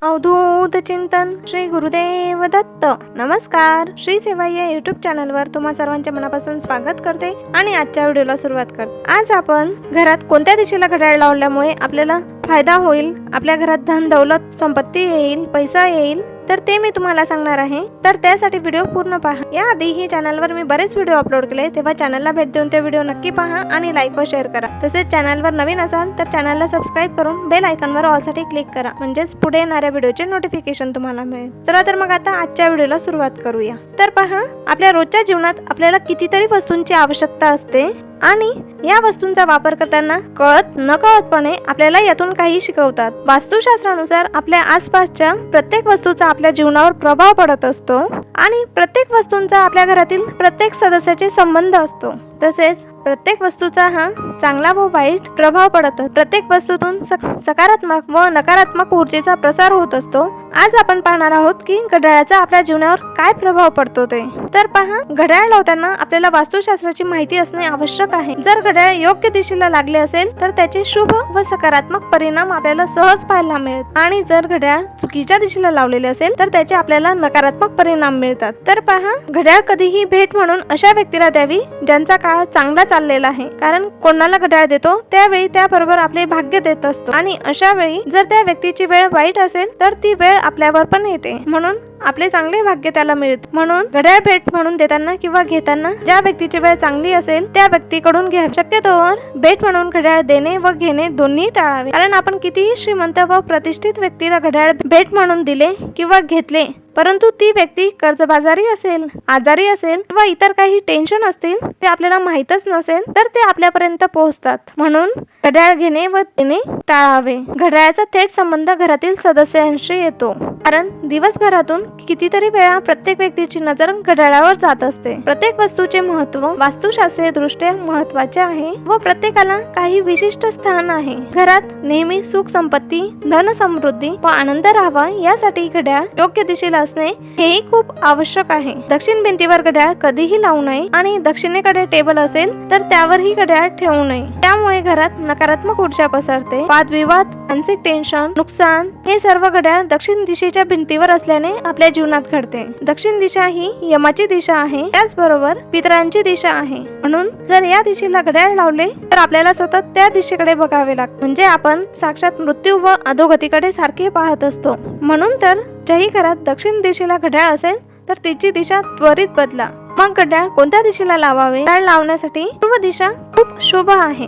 अवधूत चिंतन श्री गुरुदेव दत्त. नमस्कार. श्री सेवा या युट्यूब चॅनलवर तुम्हा सर्वांच्या मनापासून स्वागत करते आणि आजच्या व्हिडिओला सुरुवात करते. आज आपण घरात कोणत्या दिशेला घड्याळ लावल्यामुळे आपल्याला फायदा होईल, आपल्या घरात धन दौलत संपत्ती येईल, पैसा येईल, तर ते मी तुम्हाला सांगणार आहे. तर त्यासाठी व्हिडिओ पूर्ण पहा. याआधी ही चॅनलवर मी बरेच व्हिडिओ अपलोड केले, तेव्हा चॅनलला भेट देऊन ते व्हिडिओ नक्की पहा आणि लाईक व शेअर करा. तसेच चॅनलवर नवीन असाल तर चॅनलला सबस्क्राईब करून बेल आयकॉनवर ऑल साठी क्लिक करा, म्हणजेच पुढे येणाऱ्या व्हिडिओचे नोटिफिकेशन तुम्हाला मिळेल. चला तर मग आता आजच्या व्हिडिओला सुरुवात करूया. तर पहा, आपल्या रोजच्या जीवनात आपल्याला कितीतरी वस्तूंची आवश्यकता असते आणि या वस्तूंचा वापर करताना कळत नकळतपणे आपल्याला यातून काही शिकवतात. वास्तुशास्त्रानुसार आपल्या आसपासच्या प्रत्येक वस्तूचा आपल्या जीवनावर प्रभाव पडत असतो आणि प्रत्येक वस्तूंचा आपल्या घरातील प्रत्येक सदस्याचे संबंध असतो. तसेच प्रत्येक वस्तूचा हा चांगला व वाईट प्रभाव पडतो. प्रत्येक वस्तूतून सकारात्मक व नकारात्मक ऊर्जेचा प्रसार होत असतो. आज आपण पाहणार आहोत की घड्याळाचा आपल्या जीवनावर काय प्रभाव पडतो ते. तर पहा, घड्याळ लावताना आपल्याला वास्तुशास्त्राची माहिती असणे आवश्यक आहे. जर घड्याळ योग्य दिशेला लागले असेल तर त्याचे शुभ व सकारात्मक परिणाम आपल्याला सहज पाहायला मिळतात आणि जर घड्याळ चुकीच्या दिशेला लावलेले असेल तर त्याचे आपल्याला नकारात्मक परिणाम मिळतात. तर पहा, घड्याळ कधीही भेट म्हणून अशा व्यक्तीला द्यावी ज्यांचा काळ चांगला चाललेला आहे, कारण कोणाला घड्याळ देतो त्यावेळी त्याबरोबर आपले भाग्य देत असतो आणि अशा वेळी जर त्या व्यक्तीची वेळ वाईट असेल तर ती वेळ आपल्यावर पण येते, म्हणून आपले चांगले भाग्य त्याला मिळते. म्हणून घड्याळ भेट म्हणून देताना किंवा घेताना ज्या व्यक्तीची वेळ चांगली असेल त्या व्यक्तीकडून घ्या. शक्यतोवर भेट म्हणून घड्याळ देणे व घेणे दोन्ही टाळावे, कारण आपण कितीही श्रीमंत व प्रतिष्ठित व्यक्तीला घड्याळ भेट म्हणून दिले किंवा घेतले, परंतु ती व्यक्ती कर्जबाजारी असेल, आजारी असेल किंवा इतर काही टेन्शन असतील ते आपल्याला माहीतच नसेल तर ते आपल्यापर्यंत पोहोचतात. म्हणून घड्याळ घेणे व देणे टाळावे. घड्याळाचा थेट संबंध घरातील सदस्यांशी येतो, कारण दिवसभरातून कितीतरी वेळा प्रत्येक व्यक्तीची नजर घड्याळावर जात असते. प्रत्येक वस्तूचे महत्त्व वास्तुशास्त्रीय दृष्ट्या महत्त्वाचे आहे व प्रत्येकाला काही विशिष्ट स्थान आहे. घरात नेहमी सुख संपत्ती, धन समृद्धी व आनंद राहावा यासाठी घड्याळ योग्य दिशेला असणे हेही खूप आवश्यक आहे. दक्षिण भिंतीवर घड्याळ कधीही लावू नये आणि दक्षिणेकडे टेबल असेल तर त्यावरही घड्याळ ठेवू नये. त्यामुळे घरात नकारात्मक ऊर्जा पसरते. वादविवाद, मानसिक टेन्शन, नुकसान हे सर्व घड्याळ दक्षिण दिशेच्या भिंतीवर असल्याने आपल्या जीवनात घडते. दक्षिण दिशा ही यमाची दिशा आहे, त्याचबरोबर पितरांची दिशा आहे. म्हणून जर या दिशेला घड्याळ लावले तर आपल्याला सतत त्या दिशेकडे बघावे लागते, म्हणजे आपण साक्षात मृत्यू व अधोगतीकडे सारखे पाहत असतो. म्हणून तर ज्याही घरात दक्षिण दिशेला घड्याळ असेल तर तिची दिशा त्वरित बदला. मग घड्याळ कोणत्या दिशेला लावावे? घड्याळ लावण्यासाठी पूर्व दिशा खूप शुभ आहे.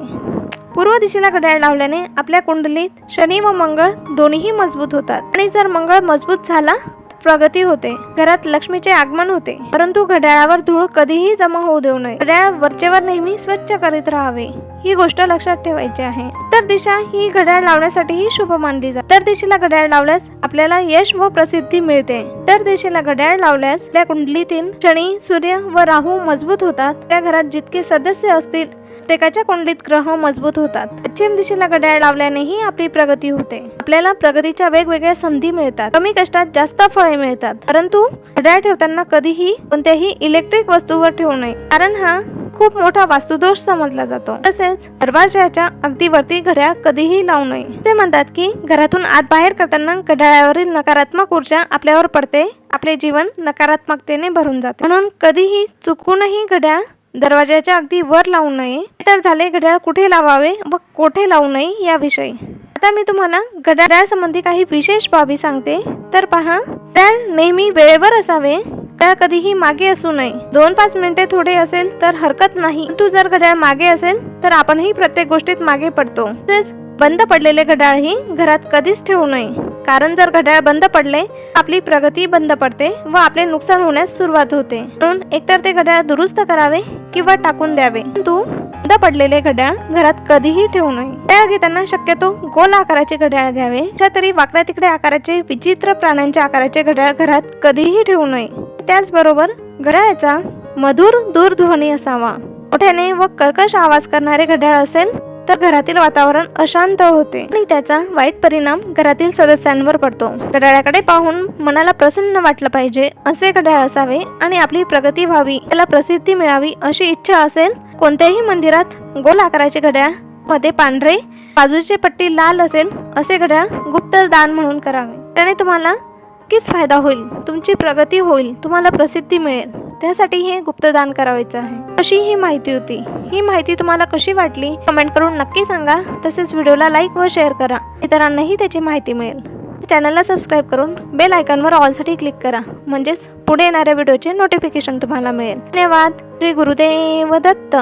पूर्व दिशेला घड्याळ लावल्याने आपल्या कुंडलीत शनी व मंगळ दोन्हीही मजबूत होतात आणि जर मंगळ मजबूत झाला प्रगती होते, घरात लक्ष्मीचे आगमन होते. परंतु घड्याळावर धूळ कधीही जमा होऊ देऊ नये. घड्याळ वरचेवर नेहमी स्वच्छ करीत राहावे, ही गोष्ट लक्षात ठेवायची आहे. उत्तर दिशा ही घड्याळ लावण्यासाठीही शुभ मानली जाते. उत्तर दिशेला घड्याळ लावल्यास आपल्याला यश व प्रसिद्धी मिळते. उत्तर दिशेला घड्याळ लावल्यास त्या कुंडलीतील शनी, सूर्य व राहू मजबूत होतात. त्या घरात जितके सदस्य असतील प्रत्येकाच्या कुंडलीत ग्रह मजबूत होतात. पश्चिम दिशेला घड्याळ लावल्यानेही आपली प्रगती होते. आपल्याला प्रगतीच्या वेगवेगळ्या संधी मिळतात. कमी कष्टात जास्त फळे मिळतात. परंतु घड्याळ ठेवताना कधीही कोणत्याही इलेक्ट्रिक वस्तूवर ठेवू नये, कारण हा खूप मोठा वास्तुदोष समजला जातो. तसेच दरवाजाच्या अगदी वरती घड्याळ कधीही लावू नये. ते म्हणतात की घरातून आत बाहेर करताना घड्याळावरील नकारात्मक ऊर्जा आपल्यावर पडते, आपले जीवन नकारात्मकतेने भरून जाते. म्हणून कधीही चुकूनही घड्याळ दरवाजाच्या अगदी वर लावू नये. तर झाले घड्याळ कुठे लावावे व कोठे लावू नये याविषयी. आता मी तुम्हाला घड्याळ संबंधी काही विशेष बाबी सांगते. तर पहा, घड्याळ नेहमी वेळेवर असावे. घड्याळ कधीही मागे असू नये. 2-5 मिनिटे थोडे असेल तर हरकत नाही, परंतु जर घड्याळ मागे असेल तर आपणही प्रत्येक गोष्टीत मागे पडतो. तसेच बंद पडलेले घड्याळही घरात कधीच ठेवू नये, कारण जर घड्याळ बंद पडले आपली प्रगती बंद पडते व आपले नुकसान होण्यास सुरुवात होते. म्हणून एकतर ते घड्याळ दुरुस्त करावे किंवा टाकून द्यावे, परंतु बंद पडलेले घड्याळ घरात कधीही ठेवू नये. घड्याळ घेताना शक्यतो गोल आकाराचे घड्याळ घ्यावे. तरी वाकड्या तिकडे आकाराचे, विचित्र प्राण्यांच्या आकाराचे घड्याळ घरात कधीही ठेवू नये. त्याचबरोबर घड्याळाचा मधुर दूरध्वनी असावा. मोठ्याने व कर्कश आवाज करणारे घड्याळ असेल तर घरातील वातावरण अशांत होते आणि त्याचा वाईट परिणाम घरातील सदस्यांवर पडतो. घड्याळाकडे पाहून मनाला प्रसन्न वाटलं पाहिजे असे घड्याळ असावे आणि आपली प्रगती व्हावी, त्याला प्रसिद्धी मिळावी अशी इच्छा असेल. कोणत्याही मंदिरात गोल आकाराचे घड्याळ मध्ये पांढरे बाजूची पट्टी लाल असेल असे घड्याळ गुप्त दान म्हणून करावे. त्याने तुम्हाला नक्कीच फायदा होईल, तुमची प्रगती होईल, तुम्हाला प्रसिद्धी मिळेल. त्यासाठी हे गुप्तदान करायचं आहे. अशी ही माहिती होती. ही माहिती तुम्हाला कशी वाटली कमेंट करून नक्की सांगा. तसेच व्हिडिओला लाईक व शेअर करा, इतरांनाही त्याची माहिती मिळेल. चॅनलला सबस्क्राईब करून बेल आयकॉनवर ऑलसाठी क्लिक करा, म्हणजेच पुढे येणाऱ्या व्हिडिओचे नोटिफिकेशन तुम्हाला मिळेल. धन्यवाद. श्री गुरुदेव दत्त.